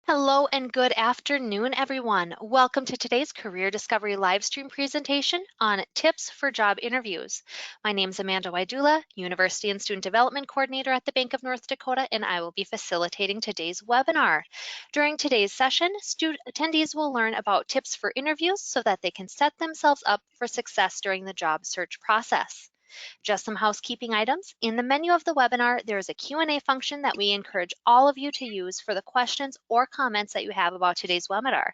Hello and good afternoon, everyone. Welcome to today's Career Discovery live stream presentation on tips for job interviews. My name is Amanda Wydula, University and Student Development Coordinator at the Bank of North Dakota, and I will be facilitating today's webinar. During today's session, attendees will learn about tips for interviews so that they can set themselves up for success during the job search process. Just some housekeeping items. In the menu of the webinar, there is a Q&A function that we encourage all of you to use for the questions or comments that you have about today's webinar.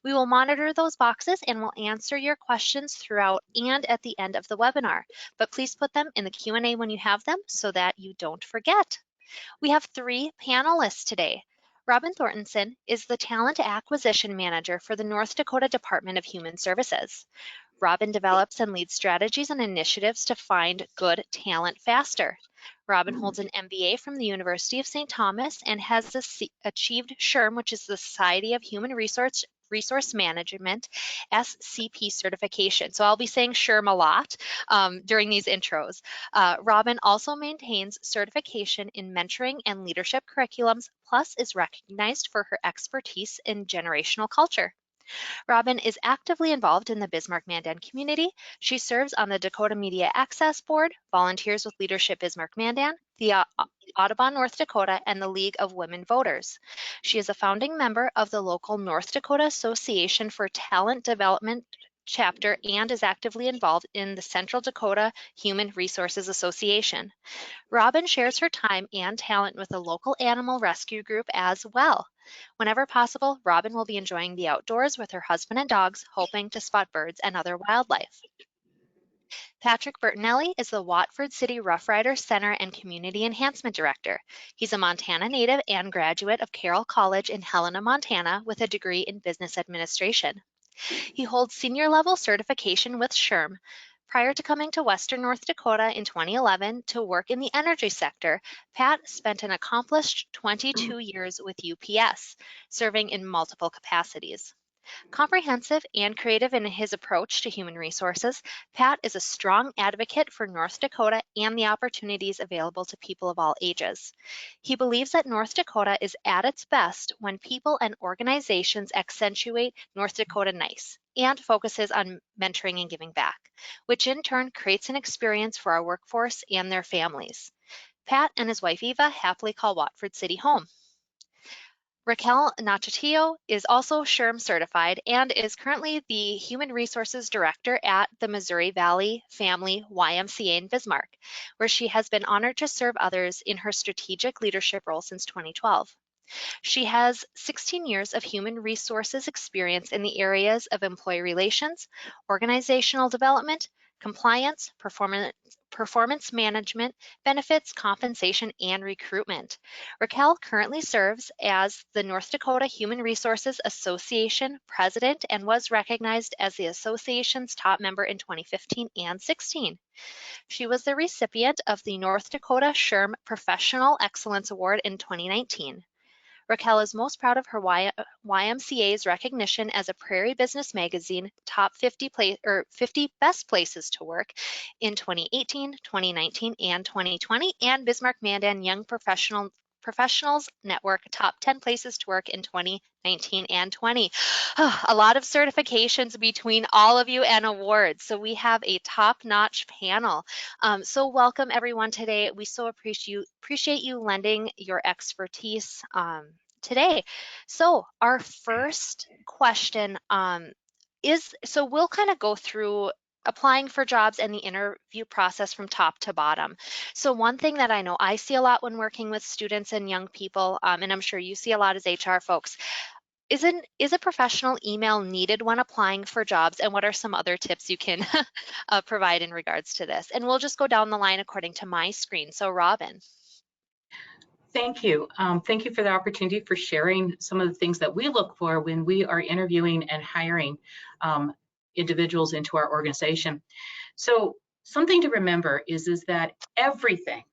We will monitor those boxes and will answer your questions throughout and at the end of the webinar, but please put them in the Q&A when you have them so that you don't forget. We have three panelists today. Robin Thorntonson is the Talent Acquisition Manager for the North Dakota Department of Human Services. Robin develops and leads strategies and initiatives to find good talent faster. Robin holds an MBA from the University of St. Thomas and has achieved SHRM, which is the Society of Human Resource Management, SCP certification. So I'll be saying SHRM a lot during these intros. Robin also maintains certification in mentoring and leadership curriculums, plus is recognized for her expertise in generational culture. Robin is actively involved in the Bismarck-Mandan community. She serves on the Dakota Media Access Board, volunteers with Leadership Bismarck-Mandan, the Audubon North Dakota, and the League of Women Voters. She is a founding member of the local North Dakota Association for Talent Development chapter and is actively involved in the Central Dakota Human Resources Association. Robin shares her time and talent with a local animal rescue group as well. Whenever possible, Robin will be enjoying the outdoors with her husband and dogs, hoping to spot birds and other wildlife. Patrick Bertinelli is the Watford City Rough Rider Center and Community Enhancement Director. He's a Montana native and graduate of Carroll College in Helena, Montana, with a degree in business administration. He holds senior level certification with SHRM. Prior to coming to Western North Dakota in 2011 to work in the energy sector, Pat spent an accomplished 22 years with UPS, serving in multiple capacities. Comprehensive and creative in his approach to human resources, Pat is a strong advocate for North Dakota and the opportunities available to people of all ages. He believes that North Dakota is at its best when people and organizations accentuate North Dakota nice and focuses on mentoring and giving back, which in turn creates an experience for our workforce and their families. Pat and his wife Eva happily call Watford City home. Raquel Nachatillo is also SHRM certified and is currently the Human Resources Director at the Missouri Valley Family YMCA in Bismarck, where she has been honored to serve others in her strategic leadership role since 2012. She has 16 years of human resources experience in the areas of employee relations, organizational development, compliance, performance management, benefits, compensation, and recruitment. Raquel currently serves as the North Dakota Human Resources Association President and was recognized as the association's top member in 2015 and 16. She was the recipient of the North Dakota SHRM Professional Excellence Award in 2019. Raquel is most proud of her YMCA's recognition as a Prairie Business Magazine top 50 best places to work in 2018, 2019, and 2020, and Bismarck-Mandan Young Professionals Network top 10 places to work in 2019 and 20. A lot of certifications between all of you and awards. So we have a top-notch panel. So welcome everyone today. We so appreciate you lending your expertise today. So our first question so we'll kind of go through applying for jobs and the interview process from top to bottom. So one thing that I know I see a lot when working with students and young people, and I'm sure you see a lot as HR folks, is a professional email needed when applying for jobs, and what are some other tips you can provide in regards to this? And we'll just go down the line according to my screen. So Robin. Thank you. Thank you for the opportunity for sharing some of the things that we look for when we are interviewing and hiring individuals into our organization. So something to remember is that everything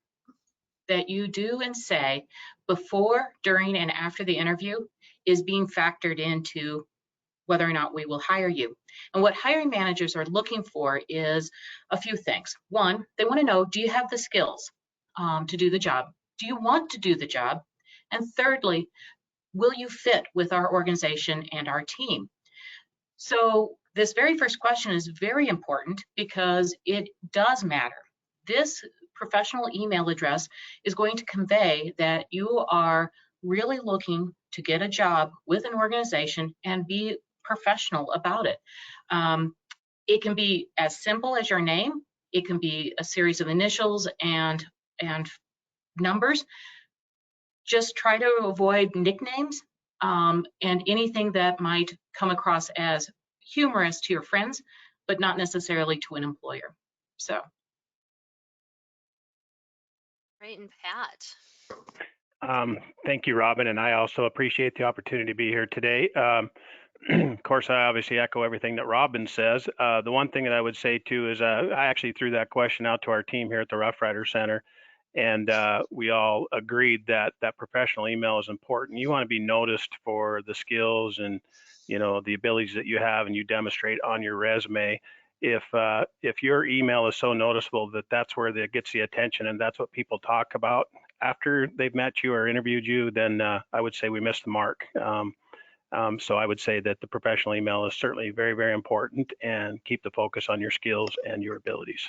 that you do and say before, during, and after the interview is being factored into whether or not we will hire you. And what hiring managers are looking for is a few things. One, they want to know, do you have the skills to do the job? Do you want to do the job? And thirdly, will you fit with our organization and our team? So this very first question is very important because it does matter. This professional email address is going to convey that you are really looking to get a job with an organization and be professional about it. It can be as simple as your name. It can be a series of initials and numbers. Just try to avoid nicknames and anything that might come across as humorous to your friends, but not necessarily to an employer. So. Great, and Pat. Thank you, Robin, and I also appreciate the opportunity to be here today. Of course, I obviously echo everything that Robin says. The one thing that I would say too is I actually threw that question out to our team here at the Rough Rider Center, and we all agreed that that professional email is important. You want to be noticed for the skills and the abilities that you have and you demonstrate on your resume. If your email is so noticeable that that's where it gets the attention and that's what people talk about after they've met you or interviewed you, then I would say we missed the mark. So I would say that the professional email is certainly very, very important, and keep the focus on your skills and your abilities.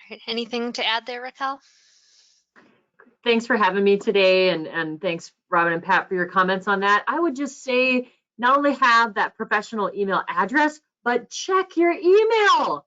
All right, anything to add there, Raquel? Thanks for having me today, and thanks, Robin and Pat, for your comments on that. I would just say not only have that professional email address, but check your email.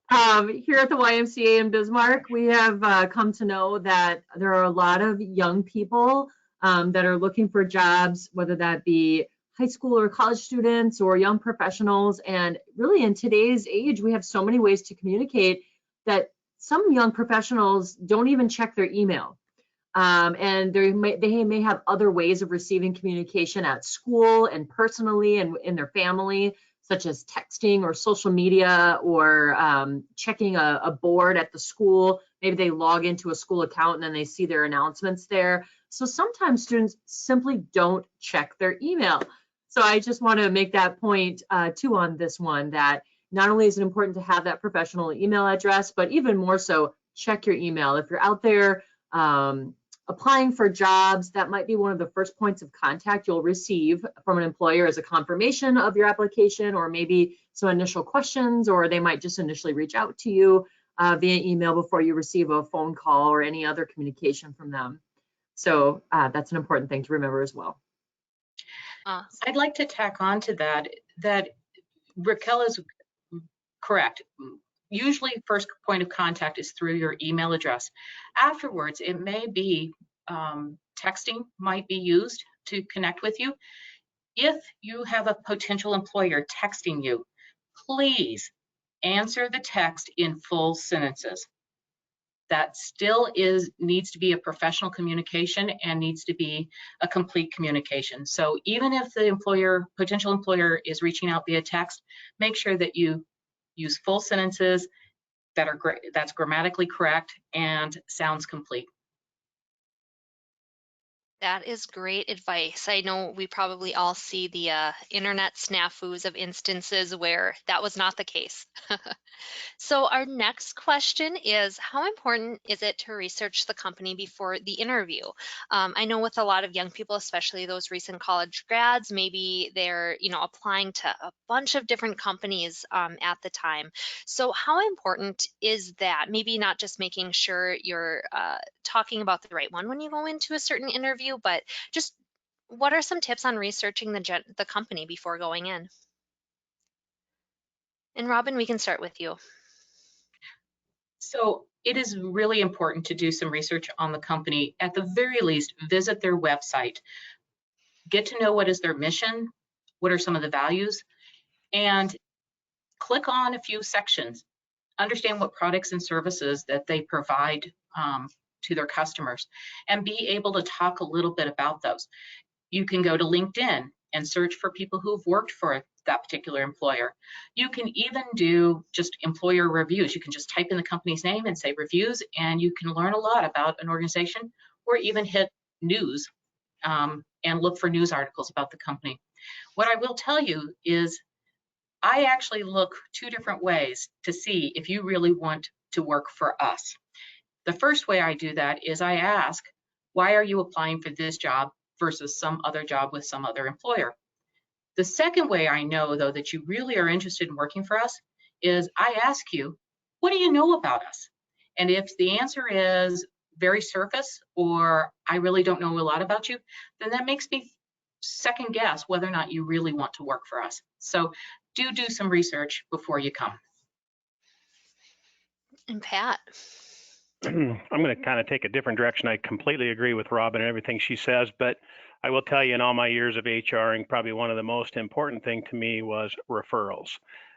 Here at the YMCA in Bismarck, we have come to know that there are a lot of young people that are looking for jobs, whether that be high school or college students or young professionals. And really in today's age, we have so many ways to communicate that some young professionals don't even check their email. And they may have other ways of receiving communication at school and personally and in their family, such as texting or social media or checking a board at the school. Maybe they log into a school account and then they see their announcements there. So sometimes students simply don't check their email. So I just want to make that point too on this one, that not only is it important to have that professional email address, but even more so, check your email. If you're out there applying for jobs, that might be one of the first points of contact you'll receive from an employer as a confirmation of your application, or maybe some initial questions, or they might just initially reach out to you via email before you receive a phone call or any other communication from them. So that's an important thing to remember as well. I'd like to tack on to that Raquel is correct. Usually first point of contact is through your email address. Afterwards, it may be texting might be used to connect with you. If you have a potential employer texting you, please answer the text in full sentences. That still needs to be a professional communication and needs to be a complete communication. So even if the potential employer is reaching out via text, make sure that you use full sentences that's grammatically correct and sounds complete. That is great advice. I know we probably all see the internet snafus of instances where that was not the case. So our next question is, how important is it to research the company before the interview? I know with a lot of young people, especially those recent college grads, maybe they're applying to a bunch of different companies at the time. So how important is that? Maybe not just making sure you're talking about the right one when you go into a certain interview, but just what are some tips on researching the company before going in? And Robin, we can start with you. So it is really important to do some research on the company. At the very least, visit their website, get to know what is their mission, what are some of the values, and click on a few sections. Understand what products and services that they provide to their customers, and be able to talk a little bit about those. You can go to LinkedIn and search for people who've worked for that particular employer. You can even do just employer reviews. You can just type in the company's name and say reviews, and you can learn a lot about an organization, or even hit news and look for news articles about the company. What I will tell you is I actually look two different ways to see if you really want to work for us. The first way I do that is I ask, Why are you applying for this job versus some other job with some other employer? The second way I know, though, that you really are interested in working for us is I ask you, what do you know about us? And if the answer is very surface or I really don't know a lot about you, then that makes me second guess whether or not you really want to work for us. So do some research before you come. And Pat? I'm going to kind of take a different direction. I completely agree with Robin and everything she says, but I will tell you, in all my years of HRing, probably one of the most important thing to me was referrals.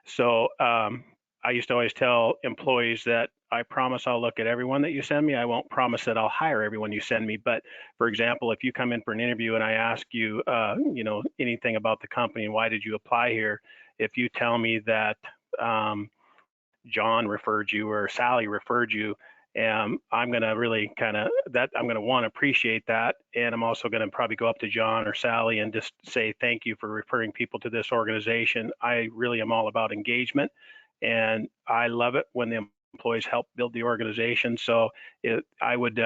So I used to always tell employees that I promise I'll look at everyone that you send me. I won't promise that I'll hire everyone you send me. But for example, if you come in for an interview and I ask you, anything about the company and why did you apply here, if you tell me that John referred you or Sally referred you, I'm going to really I'm going to want to appreciate that. And I'm also going to probably go up to John or Sally and just say, thank you for referring people to this organization. I really am all about engagement, and I love it when the employees help build the organization. So I would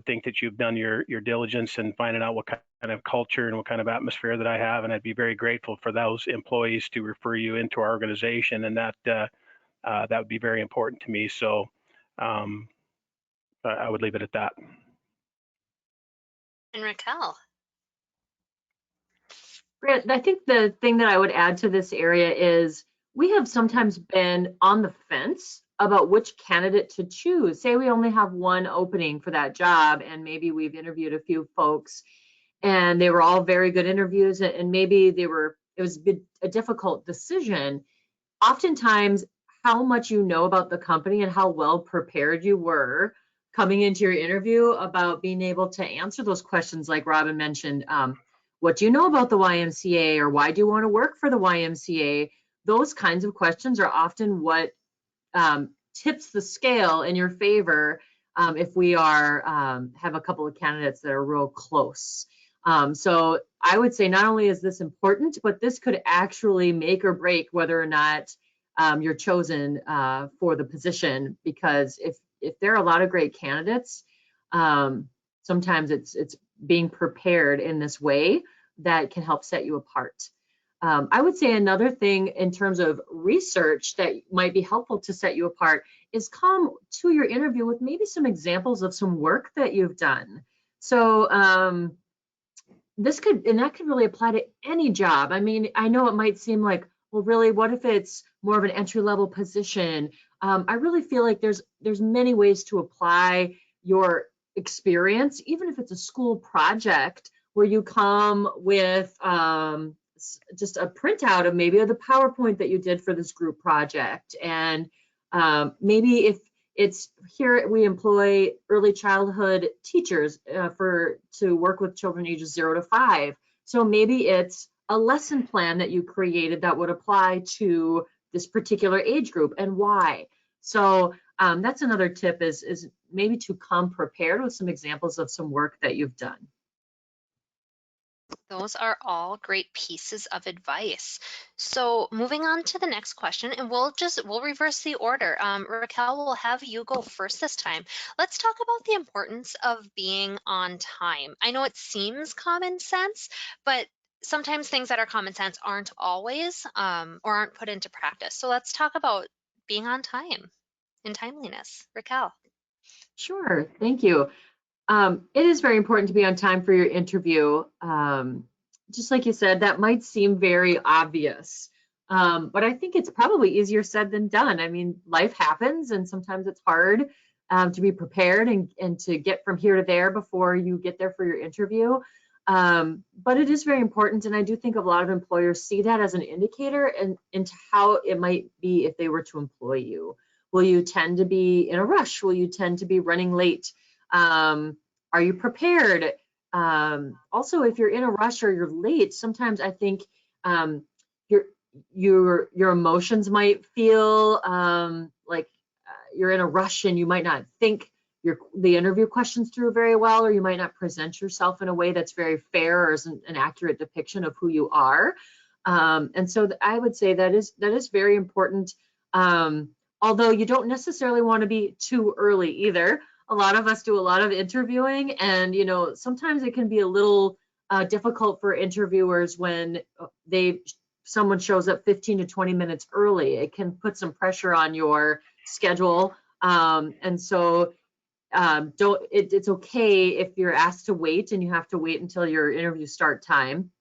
think that you've done your diligence in finding out what kind of culture and what kind of atmosphere that I have. And I'd be very grateful for those employees to refer you into our organization. And that would be very important to me. So I would leave it at that. And Raquel? Grant, I think the thing that I would add to this area is we have sometimes been on the fence about which candidate to choose. Say we only have one opening for that job, and maybe we've interviewed a few folks and they were all very good interviews, and maybe it was a difficult decision. Oftentimes, how much you know about the company and how well prepared you were coming into your interview about being able to answer those questions, like Robin mentioned, what do you know about the YMCA, or why do you want to work for the YMCA? Those kinds of questions are often what tips the scale in your favor if we have a couple of candidates that are real close. So I would say not only is this important, but this could actually make or break whether or not you're chosen for the position, because if there are a lot of great candidates, sometimes it's being prepared in this way that can help set you apart. I would say another thing in terms of research that might be helpful to set you apart is come to your interview with maybe some examples of some work that you've done. So that could really apply to any job. I mean, I know it might seem like, well, really, what if it's more of an entry-level position? I really feel like there's many ways to apply your experience, even if it's a school project where you come with just a printout of maybe the PowerPoint that you did for this group project. And maybe if it's here, we employ early childhood teachers to work with children ages 0 to 5. So maybe it's a lesson plan that you created that would apply to this particular age group, and why. So that's another tip, is maybe to come prepared with some examples of some work that you've done. Those are all great pieces of advice. So moving on to the next question, and we'll reverse the order. Raquel, we'll have you go first this time. Let's talk about the importance of being on time. I know it seems common sense, but sometimes things that are common sense aren't always or aren't put into practice. So let's talk about being on time and timeliness. Raquel. Sure, thank you. It is very important to be on time for your interview. Just like you said, that might seem very obvious, but I think it's probably easier said than done. I mean, life happens, and sometimes it's hard to be prepared and to get from here to there before you get there for your interview. But it is very important, and I do think a lot of employers see that as an indicator into how it might be if they were to employ you. Will you tend to be in a rush? Will you tend to be running late? Are you prepared? Also, if you're in a rush or you're late, sometimes I think your emotions might feel like you're in a rush, and you might not think the interview questions through very well, or you might not present yourself in a way that's very fair or isn't an accurate depiction of who you are. And so I would say that is very important. Although you don't necessarily want to be too early either. a lot of us do a lot of interviewing, and sometimes it can be a little difficult for interviewers when someone shows up 15 to 20 minutes early. It can put some pressure on your schedule, and so it's okay if you're asked to wait and you have to wait until your interview start time.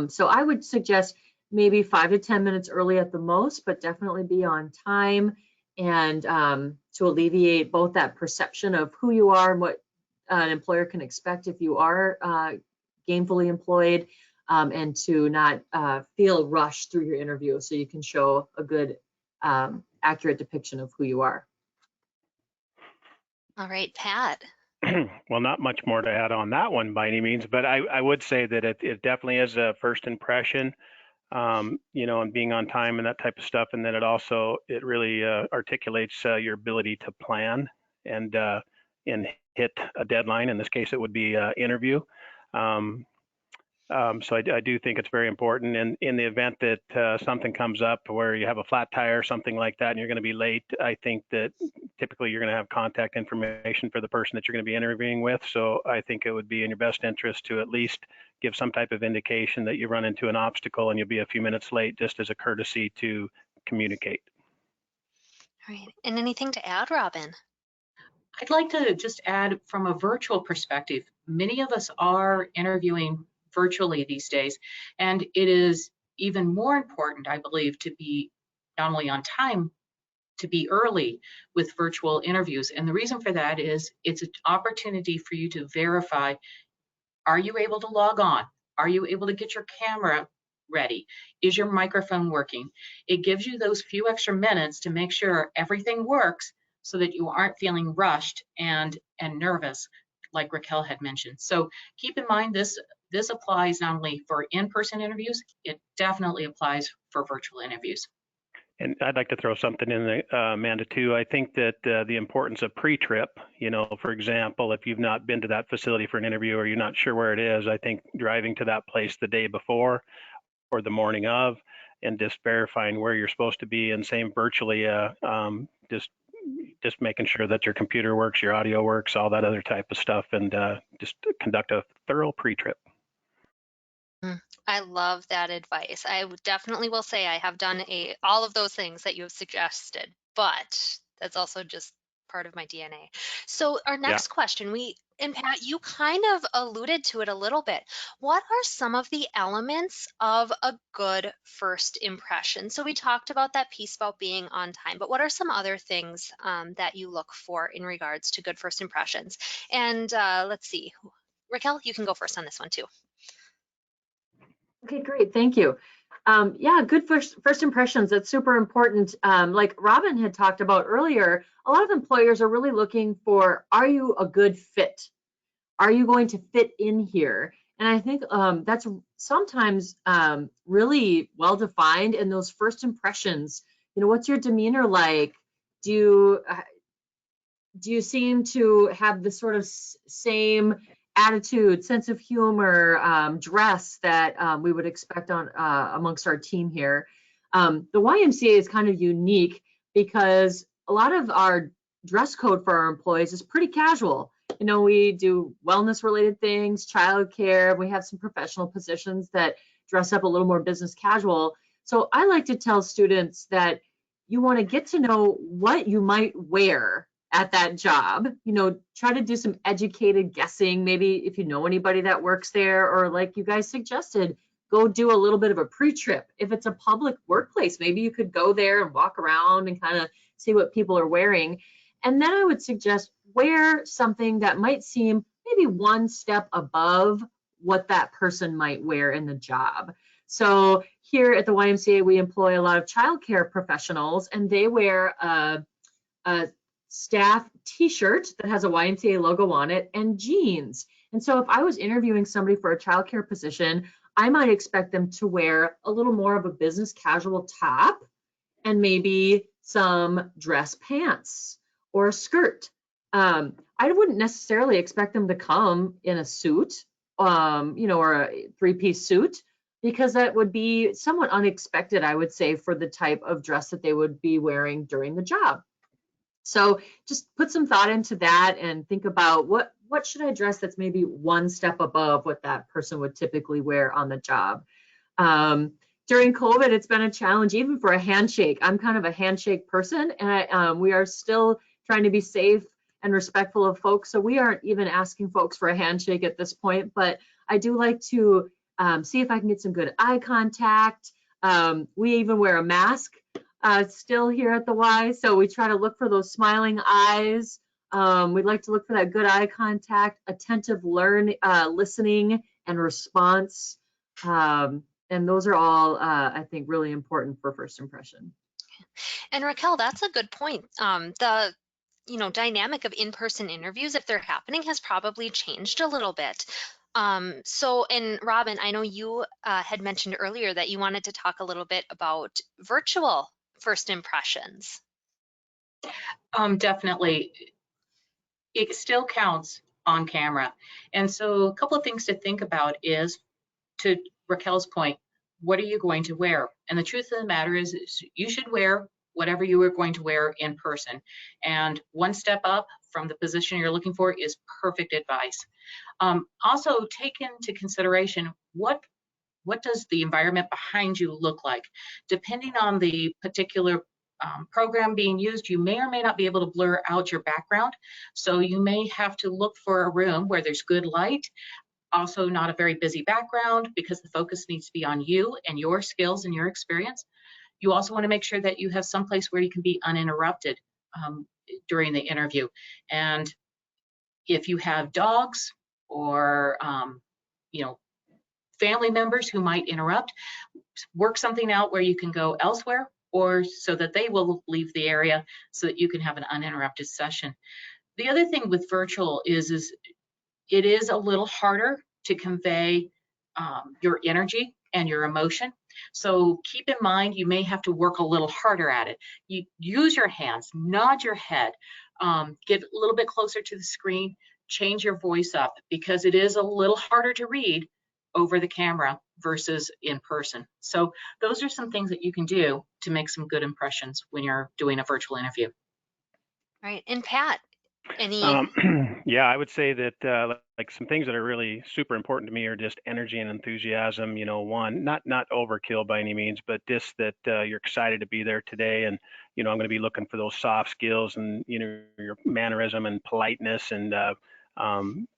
So I would suggest maybe 5 to 10 minutes early at the most, but definitely be on time, and to alleviate both that perception of who you are and what an employer can expect if you are gainfully employed, and to not feel rushed through your interview, so you can show a good, accurate depiction of who you are. All right, Pat. Well, not much more to add on that one by any means, but I would say that it definitely is a first impression, and being on time and that type of stuff. And then it really articulates your ability to plan and hit a deadline. In this case, it would be interview. So I do think it's very important. And in the event that something comes up where you have a flat tire or something like that and you're going to be late, I think that typically you're going to have contact information for the person that you're going to be interviewing with. So I think it would be in your best interest to at least give some type of indication that you run into an obstacle and you'll be a few minutes late, just as a courtesy to communicate. All right. And anything to add, Robin? I'd like to just add, from a virtual perspective, many of us are interviewing virtually these days, and it is even more important, I believe, to be not only on time, to be early with virtual interviews. And the reason for that is it's an opportunity for you to verify, are you able to log on? Are you able to get your camera ready? Is your microphone working? It gives you those few extra minutes to make sure everything works, so that you aren't feeling rushed and nervous, like Raquel had mentioned. So keep in mind, this applies not only for in-person interviews, it definitely applies for virtual interviews. And I'd like to throw something in there, Amanda, too. I think that the importance of pre-trip, for example, if you've not been to that facility for an interview or you're not sure where it is, I think driving to that place the day before or the morning of and just verifying where you're supposed to be, and same virtually, just making sure that your computer works, your audio works, all that other type of stuff, and just conduct a thorough pre-trip. I love that advice. I definitely will say I have done all of those things that you have suggested, but that's also just part of my DNA. So our next question, and Pat, you kind of alluded to it a little bit. What are some of the elements of a good first impression? So we talked about that piece about being on time, but what are some other things that you look for in regards to good first impressions? And let's see, Raquel, you can go first on this one too. Okay, great, thank you. Yeah, good first impressions, that's super important. Like Robin had talked about earlier, a lot of employers are really looking for, are you a good fit? Are you going to fit in here? And I think that's sometimes really well defined in those first impressions. What's your demeanor like? Do you seem to have the sort of same attitude, sense of humor, dress that we would expect on amongst our team here? The YMCA is kind of unique because a lot of our dress code for our employees is pretty casual. We do wellness related things, childcare, we have some professional positions that dress up a little more business casual. So I like to tell students that you want to get to know what you might wear at that job. Try to do some educated guessing, maybe if you know anybody that works there, or like you guys suggested, go do a little bit of a pre-trip. If it's a public workplace, maybe you could go there and walk around and kind of see what people are wearing. And then I would suggest wear something that might seem maybe one step above what that person might wear in the job. So here at the YMCA, we employ a lot of childcare professionals, and they wear a staff t-shirt that has a YMCA logo on it and jeans. And so if I was interviewing somebody for a childcare position, I might expect them to wear a little more of a business casual top and maybe some dress pants or a skirt. I wouldn't necessarily expect them to come in a suit, or a three-piece suit, because that would be somewhat unexpected, I would say, for the type of dress that they would be wearing during the job. So just put some thought into that and think about what should I dress that's maybe one step above what that person would typically wear on the job. During COVID, it's been a challenge even for a handshake. I'm kind of a handshake person, and we are still trying to be safe and respectful of folks. So we aren't even asking folks for a handshake at this point, but I do like to see if I can get some good eye contact. We even wear a mask still here at the Y, so we try to look for those smiling eyes. We'd like to look for that good eye contact, attentive listening and response. And those are all, I think, really important for first impression. And Raquel, that's a good point. The dynamic of in-person interviews, if they're happening, has probably changed a little bit. And Robin, I know you had mentioned earlier that you wanted to talk a little bit about virtual first impressions. Definitely. It still counts on camera. And so a couple of things to think about is, to Raquel's point, what are you going to wear? And the truth of the matter is you should wear whatever you are going to wear in person. And one step up from the position you're looking for is perfect advice. Also take into consideration what does the environment behind you look like? Depending on the particular program being used, you may or may not be able to blur out your background. So you may have to look for a room where there's good light, also not a very busy background, because the focus needs to be on you and your skills and your experience. You also want to make sure that you have someplace where you can be uninterrupted during the interview. And if you have dogs or family members who might interrupt, work something out where you can go elsewhere, or so that they will leave the area so that you can have an uninterrupted session. The other thing with virtual is it is a little harder to convey your energy and your emotion. So keep in mind, you may have to work a little harder at it. You use your hands, nod your head, get a little bit closer to the screen, change your voice up, because it is a little harder to read over the camera versus in person. So those are some things that you can do to make some good impressions when you're doing a virtual interview. Right. And Pat, any? Yeah, I would say that like some things that are really super important to me are just energy and enthusiasm. One, not overkill by any means, but just that you're excited to be there today. And I'm going to be looking for those soft skills and your mannerism and politeness and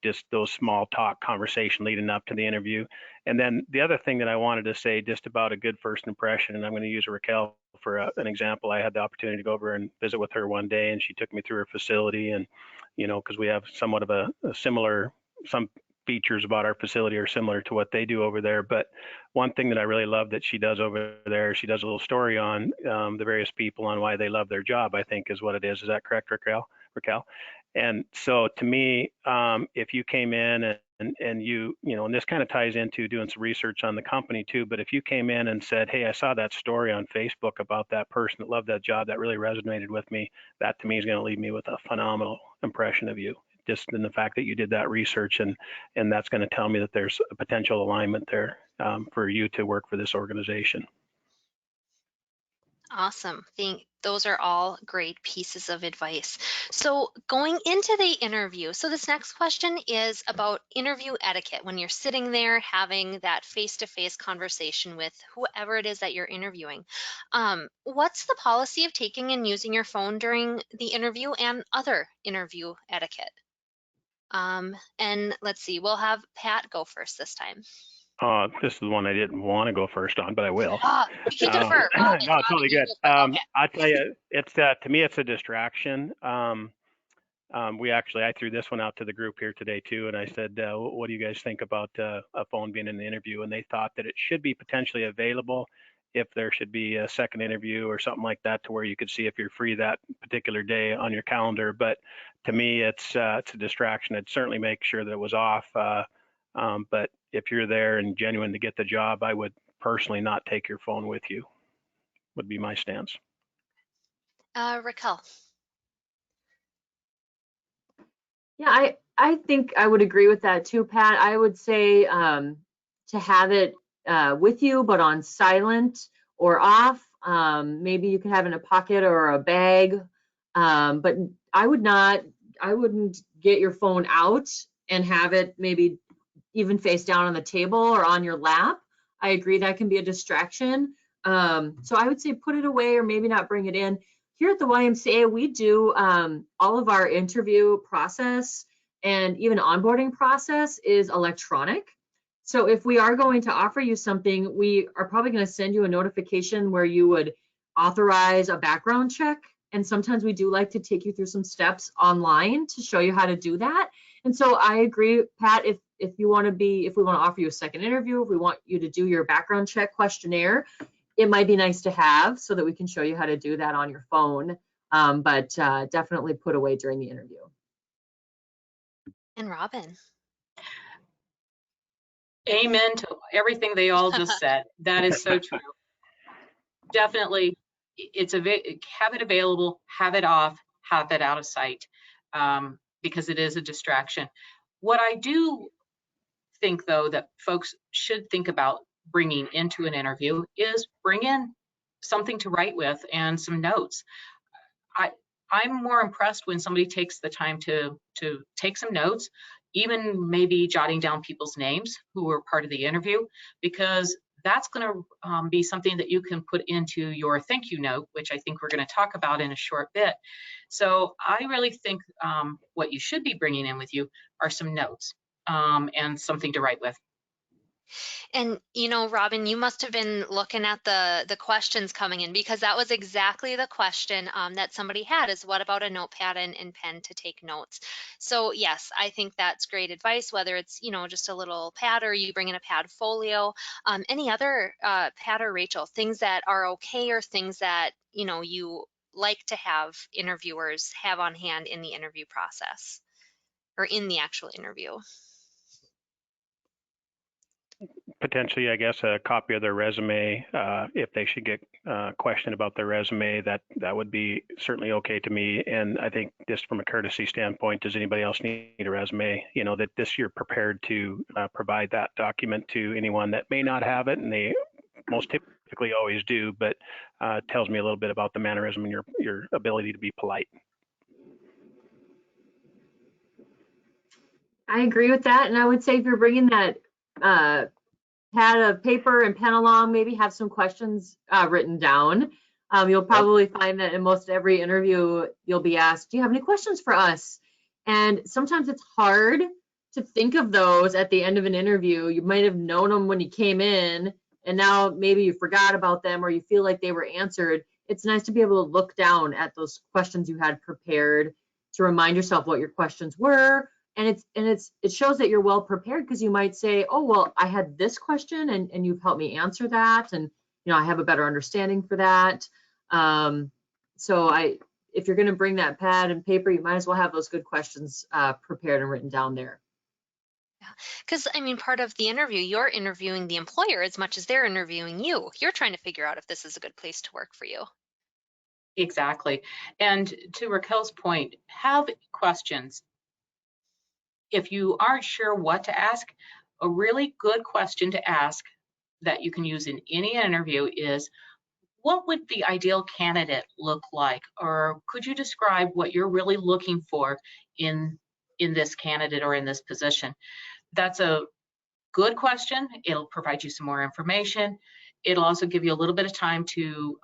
just those small talk conversation leading up to the interview. And then the other thing that I wanted to say just about a good first impression, and I'm going to use Raquel for an example. I had the opportunity to go over and visit with her one day, and she took me through her facility. And because we have somewhat of a similar, some features about our facility are similar to what they do over there. But one thing that I really love that she does over there, she does a little story on the various people on why they love their job, I think is what it is. Is that correct, Raquel? And so to me, if you came in and you and this kind of ties into doing some research on the company too, but if you came in and said, hey, I saw that story on Facebook about that person that loved that job, that really resonated with me, that to me is going to leave me with a phenomenal impression of you, just in the fact that you did that research, and that's going to tell me that there's a potential alignment there for you to work for this organization. Awesome. Those are all great pieces of advice. So going into the interview, so this next question is about interview etiquette when you're sitting there having that face-to-face conversation with whoever it is that you're interviewing. What's the policy of taking and using your phone during the interview and other interview etiquette? And let's see, we'll have Pat go first this time. This is the one I didn't want to go first on, but I will. You can defer. No, totally good. Okay. I'll tell you, it's to me, it's a distraction. I threw this one out to the group here today too, and I said, what do you guys think about a phone being in the interview? And they thought that it should be potentially available if there should be a second interview or something like that, to where you could see if you're free that particular day on your calendar. But to me, it's a distraction. I'd certainly make sure that it was off. But if you're there and genuine to get the job, I would personally not take your phone with you, would be my stance. Raquel. Yeah, I think I would agree with that too, Pat. I would say to have it with you, but on silent or off. Maybe you can have it in a pocket or a bag. But I wouldn't get your phone out and have it maybe even face down on the table or on your lap. I agree that can be a distraction. So I would say put it away or maybe not bring it in. Here at the YMCA, we do all of our interview process and even onboarding process is electronic. So if we are going to offer you something, we are probably going to send you a notification where you would authorize a background check. And sometimes we do like to take you through some steps online to show you how to do that. And so I agree, Pat, if we want to offer you a second interview, if we want you to do your background check questionnaire, it might be nice to have so that we can show you how to do that on your phone. But definitely put away during the interview. And Robin. Amen to everything they all just said. That is so true. Definitely, have it available, have it off, have it out of sight, because it is a distraction. What I do think, though, that folks should think about bringing into an interview is bring in something to write with and some notes. I'm more impressed when somebody takes the time to take some notes, even maybe jotting down people's names who were part of the interview, because that's going to be something that you can put into your thank you note, which I think we're going to talk about in a short bit. So I really think what you should be bringing in with you are some notes and something to write with. And Robin, you must have been looking at the questions coming in, because that was exactly the question that somebody had, is what about a notepad and pen to take notes? So yes, I think that's great advice, whether it's just a little pad or you bring in a pad folio. Any other, Pat or Rachel, things that are okay or things that you like to have interviewers have on hand in the interview process or in the actual interview? Potentially, I guess, a copy of their resume. If they should get a question about their resume, that would be certainly okay to me. And I think just from a courtesy standpoint, does anybody else need a resume? That this you're prepared to provide that document to anyone that may not have it, and they most typically always do, but tells me a little bit about the mannerism and your ability to be polite. I agree with that. And I would say if you're bringing that pad of paper and pen along, maybe have some questions written down. You'll probably find that in most every interview, you'll be asked, do you have any questions for us? And sometimes it's hard to think of those at the end of an interview. You might have known them when you came in, and now maybe you forgot about them or you feel like they were answered. It's nice to be able to look down at those questions you had prepared to remind yourself what your questions were. And it shows that you're well prepared, because you might say, oh, well, I had this question and you've helped me answer that. And, I have a better understanding for that. So if you're going to bring that pad and paper, you might as well have those good questions prepared and written down there. Yeah, because part of the interview, you're interviewing the employer as much as they're interviewing you. You're trying to figure out if this is a good place to work for you. Exactly. And to Raquel's point, have questions. If you aren't sure what to ask, a really good question to ask that you can use in any interview is, what would the ideal candidate look like? Or could you describe what you're really looking for in this candidate or in this position? That's a good question. It'll provide you some more information. It'll also give you a little bit of time to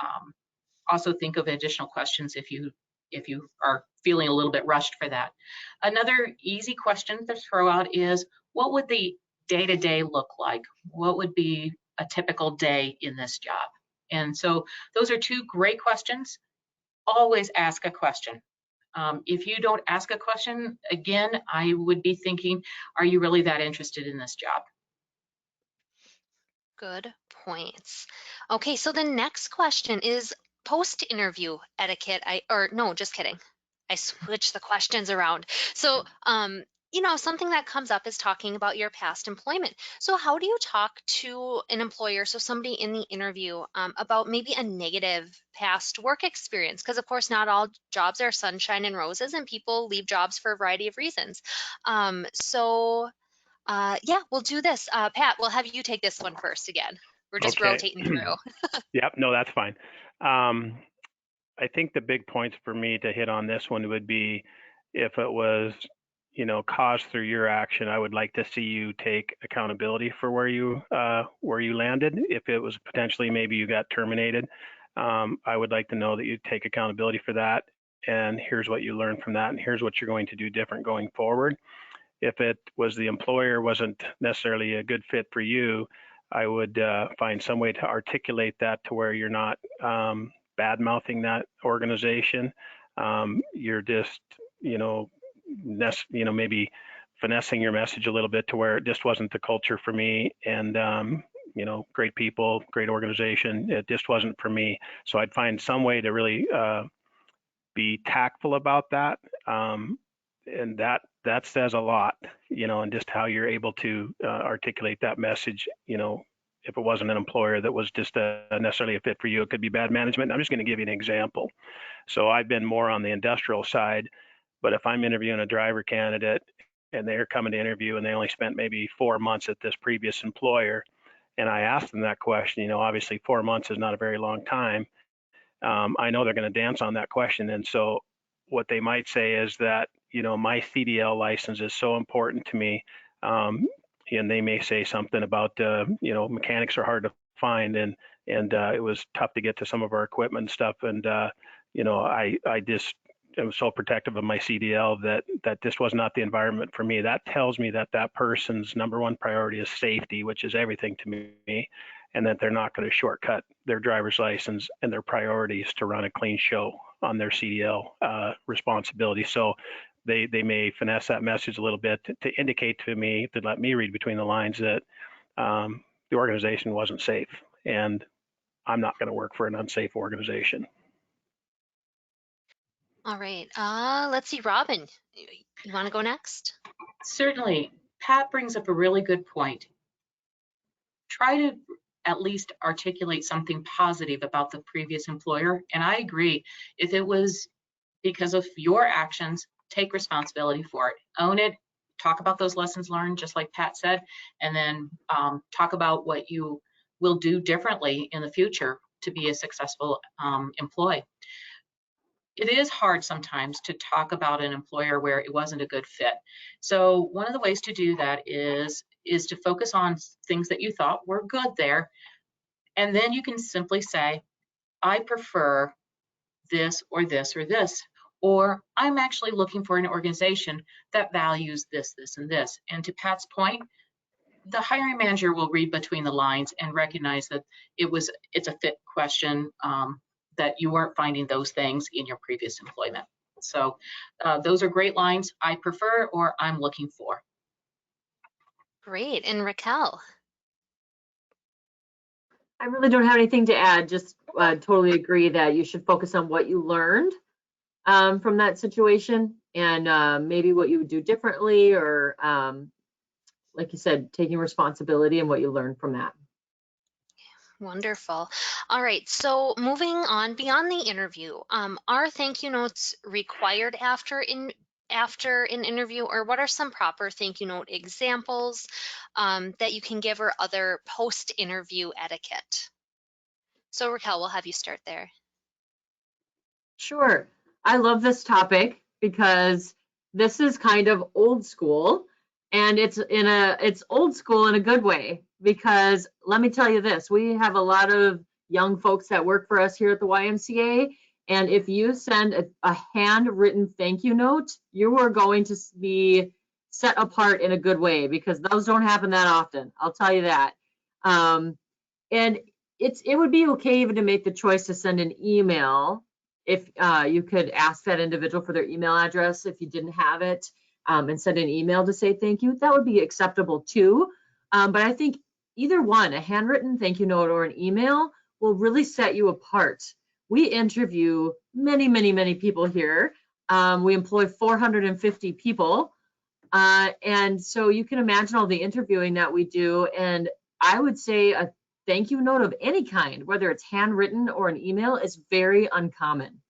also think of additional questions if you are feeling a little bit rushed for that. Another easy question to throw out is, what would the day-to-day look like? What would be a typical day in this job? And so those are two great questions. Always ask a question. If you don't ask a question, again, I would be thinking, are you really that interested in this job? Good points. Okay, so the next question is post-interview etiquette. Just kidding. I switched the questions around. So, something that comes up is talking about your past employment. So how do you talk to an employer, so somebody in the interview, about maybe a negative past work experience? Because of course, not all jobs are sunshine and roses, and people leave jobs for a variety of reasons. Yeah, we'll do this. Pat, we'll have you take this one first again. We're just Okay. rotating through. Yep. No, that's fine. I think the big points for me to hit on this one would be if it was, caused through your action, I would like to see you take accountability for where you landed. If it was potentially maybe you got terminated, I would like to know that you take accountability for that. And here's what you learned from that, and here's what you're going to do different going forward. If it was the employer wasn't necessarily a good fit for you, I would find some way to articulate that to where you're not bad mouthing that organization. You're just, maybe finessing your message a little bit to where it just wasn't the culture for me. And, great people, great organization. It just wasn't for me. So I'd find some way to really be tactful about that. And that says a lot, and just how you're able to articulate that message, if it wasn't an employer that was just necessarily a fit for you, it could be bad management. I'm just going to give you an example. So I've been more on the industrial side, but if I'm interviewing a driver candidate and they're coming to interview and they only spent maybe 4 months at this previous employer, and I ask them that question, obviously 4 months is not a very long time. I know they're going to dance on that question. And so what they might say is that, my CDL license is so important to me. And they may say something about, mechanics are hard to find, and it was tough to get to some of our equipment and stuff. And, I just am so protective of my CDL that this was not the environment for me. That tells me that that person's number one priority is safety, which is everything to me, and that they're not going to shortcut their driver's license and their priorities to run a clean show on their CDL responsibility. So they may finesse that message a little bit to indicate to me, to let me read between the lines that the organization wasn't safe, and I'm not going to work for an unsafe organization. All right. Let's see, Robin, you want to go next? Certainly. Pat brings up a really good point. Try to at least articulate something positive about the previous employer. And I agree, if it was because of your actions, take responsibility for it, own it, talk about those lessons learned, just like Pat said, and then talk about what you will do differently in the future to be a successful employee. It is hard sometimes to talk about an employer where it wasn't a good fit. So one of the ways to do that is to focus on things that you thought were good there. And then you can simply say, I prefer this or this or this, or I'm actually looking for an organization that values this, this, and this. And to Pat's point, the hiring manager will read between the lines and recognize that it's a fit question, that you weren't finding those things in your previous employment. So those are great lines. I prefer, or I'm looking for. Great. And Raquel? I really don't have anything to add. Just totally agree that you should focus on what you learned from that situation, and maybe what you would do differently, or like you said, taking responsibility and what you learned from that. Wonderful. All right, so moving on beyond the interview, are thank you notes required after an interview, or what are some proper thank you note examples that you can give, or other post-interview etiquette? So Raquel, we'll have you start there. Sure. I love this topic because this is kind of old school, and it's old school in a good way, because let me tell you this, we have a lot of young folks that work for us here at the YMCA, and if you send a handwritten thank you note, you are going to be set apart in a good way, because those don't happen that often. I'll tell you that. And it would be okay even to make the choice to send an email if you could ask that individual for their email address if you didn't have it, and send an email to say thank you. That would be acceptable too. But I think either one, a handwritten thank you note or an email, will really set you apart. We interview many, many, many people here. We employ 450 people. And so you can imagine all the interviewing that we do. And I would say a thank you note of any kind, whether it's handwritten or an email, is very uncommon.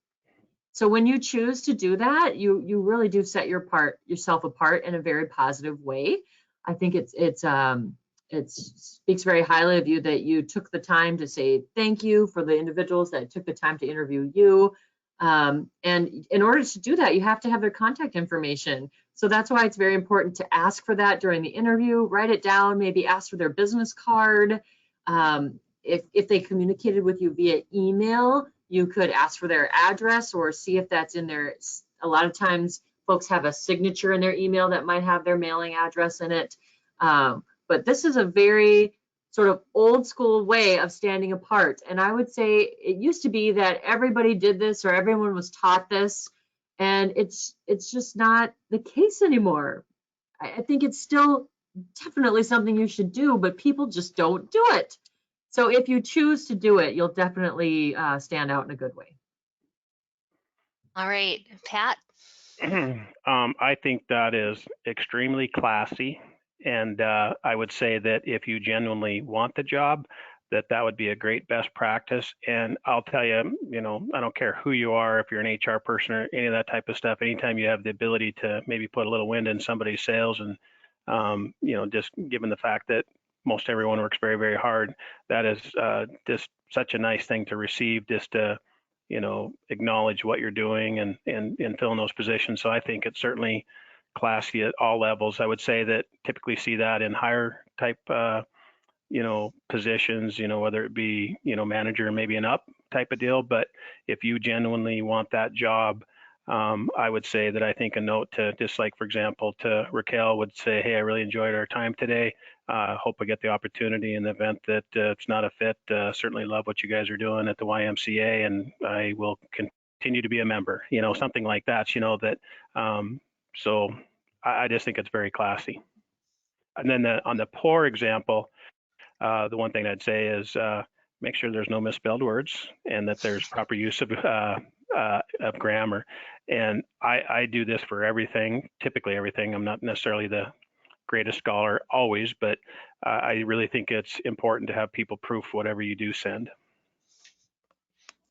So when you choose to do that, you really do set yourself apart in a very positive way. I think it speaks very highly of you that you took the time to say thank you for the individuals that took the time to interview you. And in order to do that, you have to have their contact information. So that's why it's very important to ask for that during the interview, write it down, maybe ask for their business card. If they communicated with you via email, you could ask for their address or see if that's in their, a lot of times folks have a signature in their email that might have their mailing address in it. But this is a very sort of old school way of standing apart. And I would say it used to be that everybody did this or everyone was taught this, and it's just not the case anymore. I think it's still definitely something you should do, but people just don't do it. So if you choose to do it, you'll definitely stand out in a good way. All right, Pat. I think that is extremely classy. And I would say that if you genuinely want the job, that would be a great best practice. And I'll tell you, I don't care who you are, if you're an HR person or any of that type of stuff, anytime you have the ability to maybe put a little wind in somebody's sails and, just given the fact that most everyone works very, very hard, that is just such a nice thing to receive, just to, acknowledge what you're doing and fill in those positions. So I think it's certainly classy at all levels. I would say that typically see that in higher type, positions, whether it be, manager and maybe an up type of deal. But if you genuinely want that job, I would say that I think a note to, just like, for example, to Raquel would say, hey, I really enjoyed our time today. Hope I get the opportunity in the event that it's not a fit. Certainly love what you guys are doing at the YMCA, and I will continue to be a member, something like that, that. So I just think it's very classy. And then on the poor example, the one thing I'd say is make sure there's no misspelled words and that there's proper use of grammar. And I do this for everything, typically everything. I'm not necessarily the greatest scholar always, but I really think it's important to have people proof whatever you do send,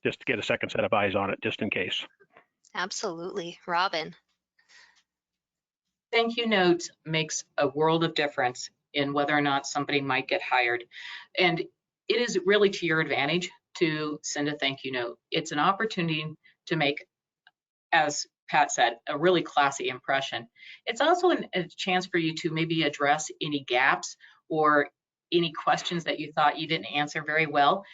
just to get a second set of eyes on it, just in case. Absolutely. Robin. Thank you notes makes a world of difference in whether or not somebody might get hired. And it is really to your advantage to send a thank you note. It's an opportunity to make, as Pat said, a really classy impression. It's also a chance for you to maybe address any gaps or any questions that you thought you didn't answer very well.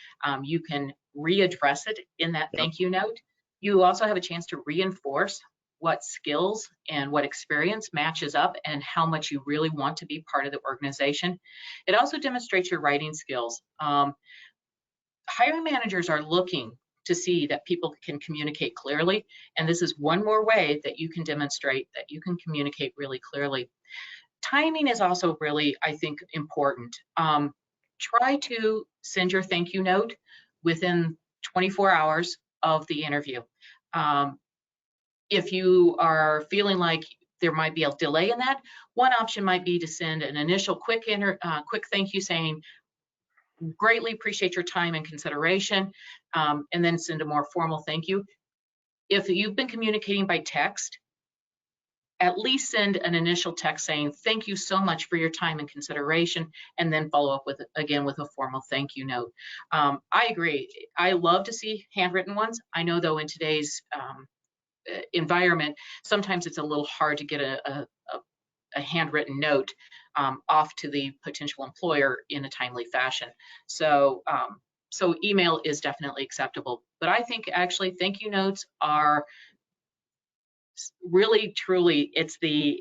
You can readdress it in that thank you note. You also have a chance to reinforce what skills and what experience matches up and how much you really want to be part of the organization. It also demonstrates your writing skills. Hiring managers are looking to see that people can communicate clearly, and this is one more way that you can demonstrate that you can communicate really clearly. Timing is also really, I think, important. Try to send your thank you note within 24 hours of the interview. If you are feeling like there might be a delay in that, one option might be to send an initial quick thank you saying, greatly appreciate your time and consideration, and then send a more formal thank you. If you've been communicating by text, at least send an initial text saying, thank you so much for your time and consideration, and then follow up with, again, with a formal thank you note. I agree. I love to see handwritten ones. I know, though, in today's environment, sometimes it's a little hard to get a handwritten note off to the potential employer in a timely fashion. So email is definitely acceptable. But I think actually thank you notes are really, truly, it's the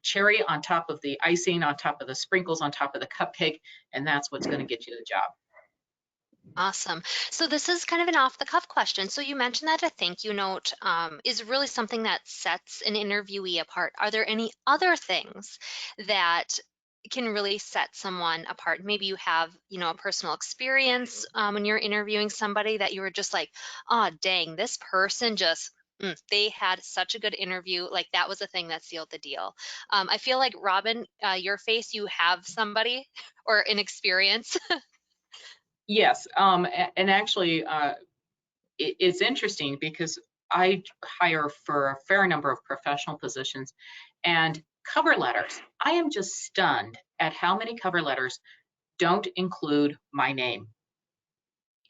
cherry on top of the icing, on top of the sprinkles, on top of the cupcake, and that's what's going to get you the job. Awesome. So this is kind of an off-the-cuff question. So you mentioned that a thank you note is really something that sets an interviewee apart. Are there any other things that can really set someone apart? Maybe you have, a personal experience when you're interviewing somebody that you were just like, oh, dang, this person just, they had such a good interview. Like that was a thing that sealed the deal. I feel like, Robin, your face, you have somebody or an experience. Yes, and actually, it's interesting because I hire for a fair number of professional positions, and cover letters. I am just stunned at how many cover letters don't include my name.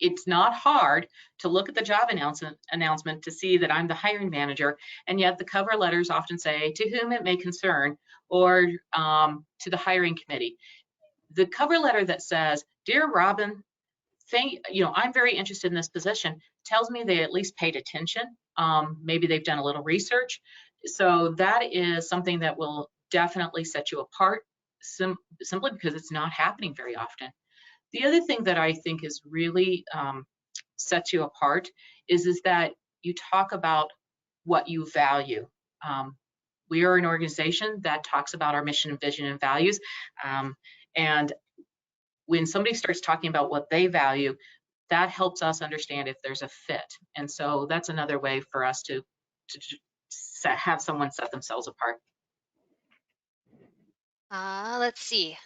it's not hard to look at the job announcement to see that I'm the hiring manager, and yet the cover letters often say, to whom it may concern, or to the hiring committee. The cover letter that says, dear Robin, I'm very interested in this position, tells me they at least paid attention. Maybe they've done a little research. So that is something that will definitely set you apart, simply because it's not happening very often. The other thing that I think is really sets you apart is that you talk about what you value. We are an organization that talks about our mission and vision and values. And when somebody starts talking about what they value, that helps us understand if there's a fit. And so that's another way for us to have someone set themselves apart. Let's see.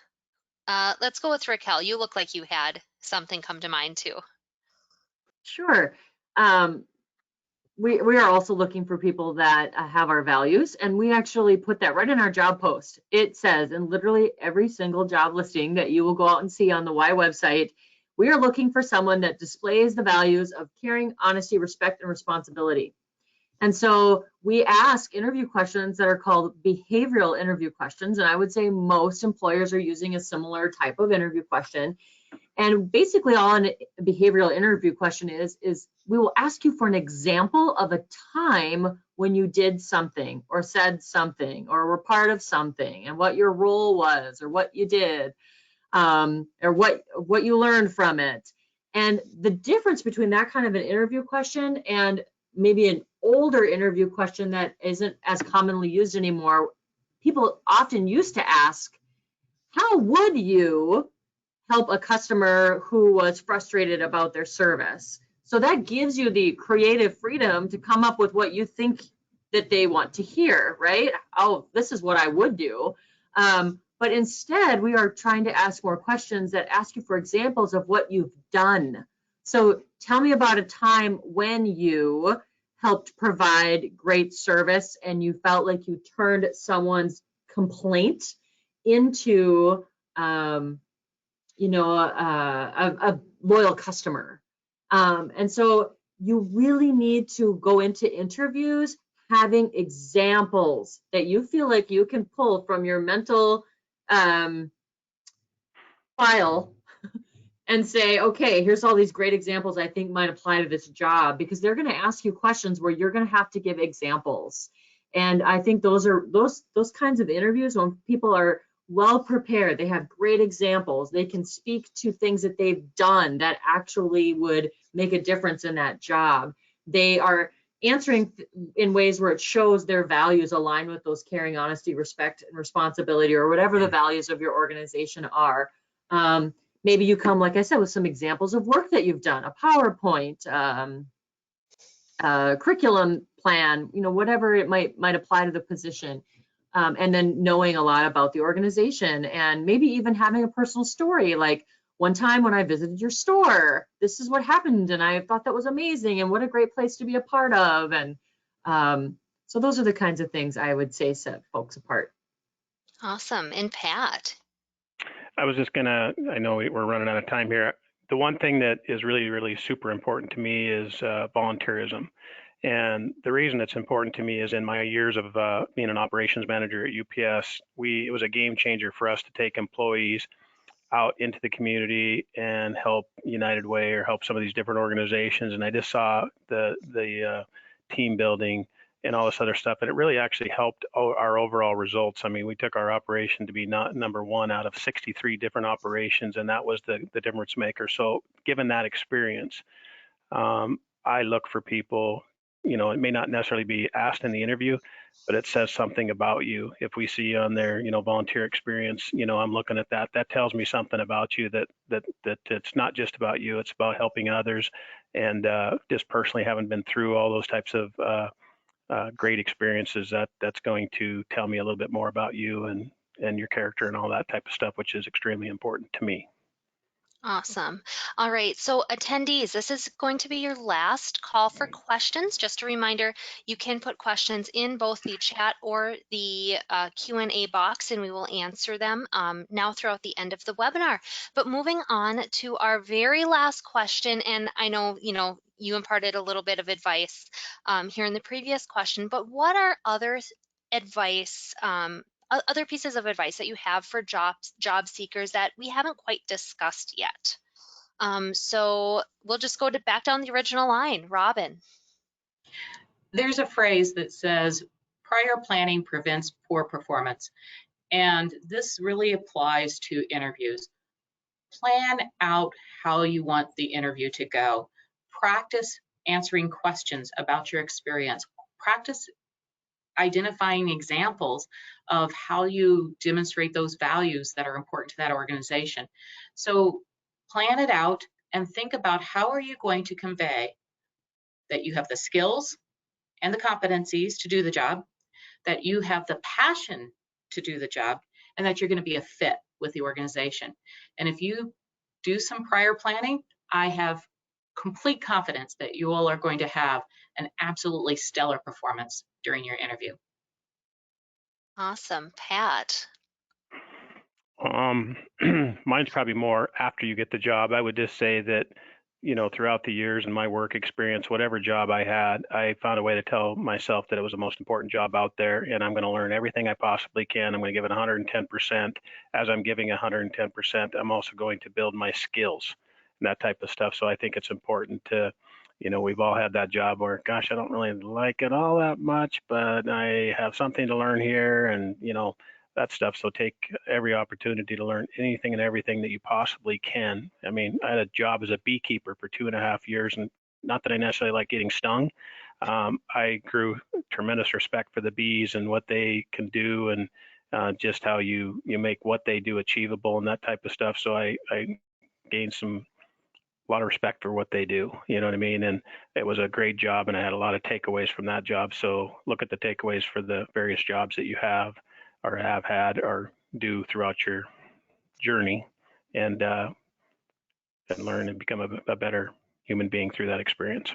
Let's go with Raquel. You look like you had something come to mind too. Sure. We are also looking for people that have our values, and we actually put that right in our job post. It says in literally every single job listing that you will go out and see on the Y website, we are looking for someone that displays the values of caring, honesty, respect, and responsibility. And so we ask interview questions that are called behavioral interview questions, and I would say most employers are using a similar type of interview question. And basically all a behavioral interview question is we will ask you for an example of a time when you did something or said something or were part of something, and what your role was or what you did, or what you learned from it. And the difference between that kind of an interview question and maybe an older interview question that isn't as commonly used anymore, people often used to ask, how would you help a customer who was frustrated about their service? So that gives you the creative freedom to come up with what you think that they want to hear, right? Oh, this is what I would do. But instead, we are trying to ask more questions that ask you for examples of what you've done. So tell me about a time when you helped provide great service and you felt like you turned someone's complaint into a loyal customer. And so you really need to go into interviews having examples that you feel like you can pull from your mental file and say, okay, here's all these great examples I think might apply to this job, because they're going to ask you questions where you're going to have to give examples. And I think those kinds of interviews, when people are well prepared, they have great examples, they can speak to things that they've done that actually would make a difference in that job. They are answering in ways where it shows their values align with those caring, honesty, respect, and responsibility, or whatever the values of your organization are. Maybe you come, like I said, with some examples of work that you've done, a PowerPoint, curriculum plan, whatever it might apply to the position. And then knowing a lot about the organization, and maybe even having a personal story, like, one time when I visited your store, this is what happened, and I thought that was amazing, and what a great place to be a part of. And so those are the kinds of things I would say set folks apart. Awesome. And Pat? I was just I know we're running out of time here. The one thing that is really, really super important to me is volunteerism. And the reason it's important to me is in my years of being an operations manager at UPS, it was a game changer for us to take employees out into the community and help United Way or help some of these different organizations. And I just saw the team building and all this other stuff, and it really actually helped our overall results. I mean, we took our operation to be not number one out of 63 different operations, and that was the difference maker. So given that experience, I look for people, it may not necessarily be asked in the interview, but it says something about you. If we see you on there, volunteer experience, I'm looking at that. That tells me something about you, that it's not just about you, it's about helping others. And just personally having been through all those types of great experiences, that's going to tell me a little bit more about you and your character and all that type of stuff, which is extremely important to me. Awesome. All right, so attendees, this is going to be your last call for questions. Just a reminder, you can put questions in both the chat or the Q&A box, and we will answer them now throughout the end of the webinar. But moving on to our very last question, and I know, you imparted a little bit of advice here in the previous question, but what are other advice, other pieces of advice that you have for job seekers that we haven't quite discussed yet? So we'll just go back down the original line. Robin. There's a phrase that says prior planning prevents poor performance, and this really applies to interviews. Plan out how you want the interview to go. Practice answering questions about your experience. Practice identifying examples of how you demonstrate those values that are important to that organization. So plan it out and think about how are you going to convey that you have the skills and the competencies to do the job, that you have the passion to do the job, and that you're going to be a fit with the organization. And if you do some prior planning, I have complete confidence that you all are going to have an absolutely stellar performance during your interview. Awesome. Pat. Mine's probably more after you get the job. I would just say that, throughout the years and my work experience, whatever job I had, I found a way to tell myself that it was the most important job out there, and I'm going to learn everything I possibly can. I'm going to give it 110%. As I'm giving 110%, I'm also going to build my skills and that type of stuff. So I think it's important to, we've all had that job where, gosh, I don't really like it all that much, but I have something to learn here, and, that stuff. So take every opportunity to learn anything and everything that you possibly can. I mean, I had a job as a beekeeper for 2.5 years, and not that I necessarily like getting stung. I grew tremendous respect for the bees and what they can do, and just how you make what they do achievable and that type of stuff. So I gained a lot of respect for what they do, you know what I mean? And it was a great job, and I had a lot of takeaways from that job. So look at the takeaways for the various jobs that you have or have had or do throughout your journey, and learn and become a better human being through that experience.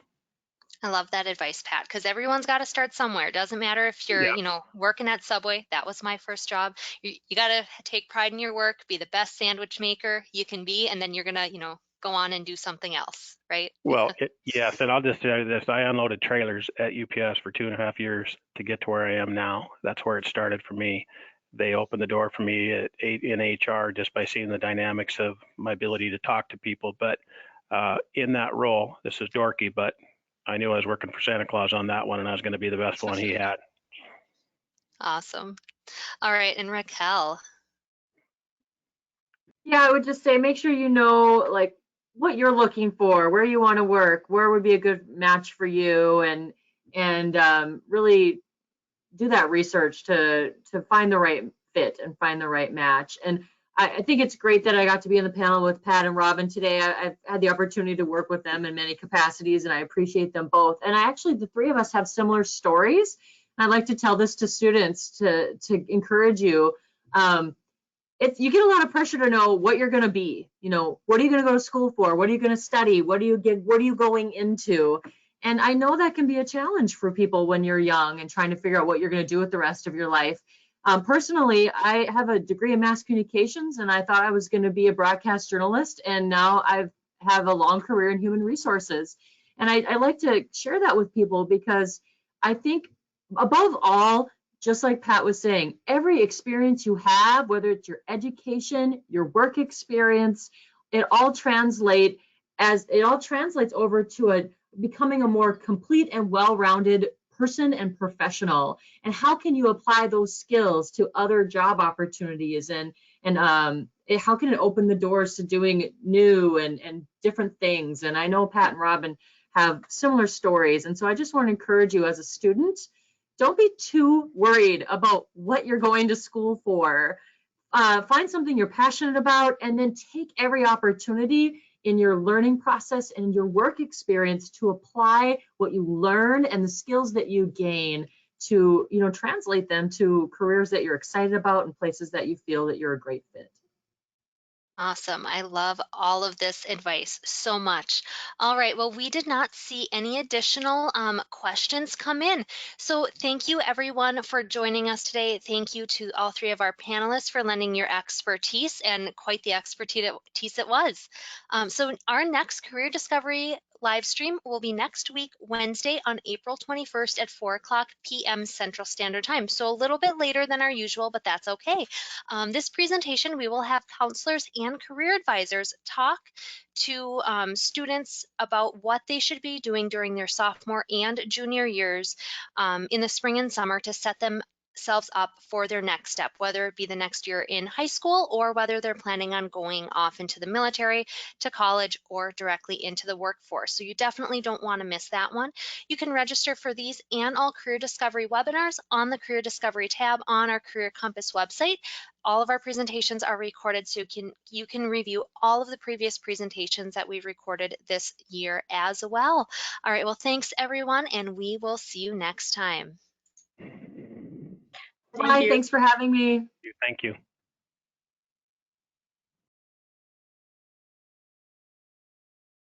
I love that advice, Pat, because everyone's got to start somewhere. It doesn't matter if you're, Yeah. Working at Subway. That was my first job. You got to take pride in your work, be the best sandwich maker you can be, and then you're going to, go on and do something else, right? Well, yes, and I'll just tell you this. I unloaded trailers at UPS for 2.5 years to get to where I am now. That's where it started for me. They opened the door for me in HR just by seeing the dynamics of my ability to talk to people. But in that role, this is dorky, but I knew I was working for Santa Claus on that one, and I was going to be the best one he had. Awesome. All right, and Raquel. Yeah, I would just say make sure you know like what you're looking for, where you want to work, where would be a good match for you, and really do that research to find the right fit and find the right match. And I think it's great that I got to be in the panel with Pat and Robin today. I've had the opportunity to work with them in many capacities, and I appreciate them both. And the three of us have similar stories. I'd like to tell this to students to encourage you. You get a lot of pressure to know what you're going to be. What are you going to go to school for? What are you going to study? What are you going into? And I know that can be a challenge for people when you're young and trying to figure out what you're going to do with the rest of your life. Personally, I have a degree in mass communications, and I thought I was going to be a broadcast journalist, and now I have a long career in human resources. And I like to share that with people because I think above all, just like Pat was saying, every experience you have, whether it's your education, your work experience, it all translates over to becoming a more complete and well-rounded person and professional. And how can you apply those skills to other job opportunities, and how can it open the doors to doing new and different things? And I know Pat and Robin have similar stories, and so I just want to encourage you as a student, don't be too worried about what you're going to school for. Find something you're passionate about, and then take every opportunity in your learning process and your work experience to apply what you learn and the skills that you gain to, translate them to careers that you're excited about and places that you feel that you're a great fit. Awesome. I love all of this advice so much. All right. Well, we did not see any additional questions come in. So thank you everyone for joining us today. Thank you to all three of our panelists for lending your expertise, and quite the expertise it was. So our next career discovery live stream will be next week, Wednesday on April 21st at 4:00 p.m. Central Standard Time. So a little bit later than our usual, but that's okay. This presentation, we will have counselors and career advisors talk to students about what they should be doing during their sophomore and junior years in the spring and summer to set themselves up for their next step, whether it be the next year in high school or whether they're planning on going off into the military, to college, or directly into the workforce. So you definitely don't want to miss that one. You can register for these and all career discovery webinars on the career discovery tab on our Career Compass website. All of our presentations are recorded, so you can review all of the previous presentations that we've recorded this year as well. All right, well, thanks everyone, and we will see you next time. Thank Bye, you. thanks for having me. Thank you.